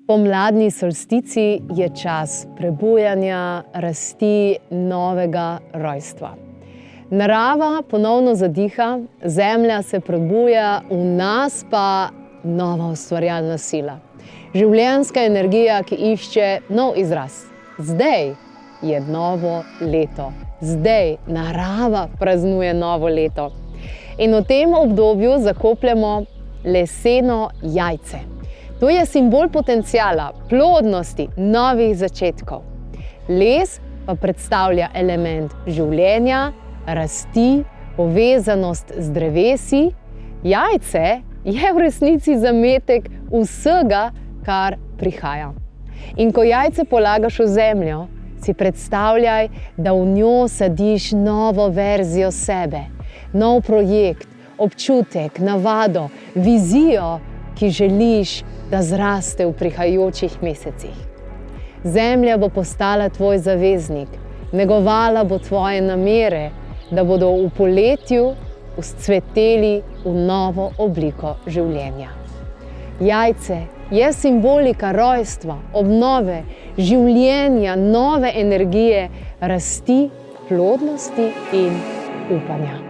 Pomladni solstici je čas prebujanja, rasti, novega rojstva. Narava ponovno zadiha, zemlja se prebuja, v nas pa nova ustvarjalna sila. Življenjska energija, ki išče nov izraz. Zdaj je novo leto. Zdaj narava praznuje novo leto. In v tem obdobju zakopljemo leseno jajce. To je simbol potenciala, plodnosti, novih začetkov. Les pa predstavlja element življenja, rasti, povezanost z drevesi. Jajce je v resnici zametek vsega, kar prihaja. In ko jajce polagaš v zemljo, si predstavljaj, da v njo sadiš novo verzijo sebe, nov projekt, občutek, navado, vizijo, ki želiš, da zraste v prihajajočih mesecih. Zemlja bo postala tvoj zaveznik, negovala bo tvoje namere, da bodo v poletju vzcveteli v novo obliko življenja. Jajce je simbolika rojstva, obnove, življenja, nove energije, rasti, plodnosti in upanja.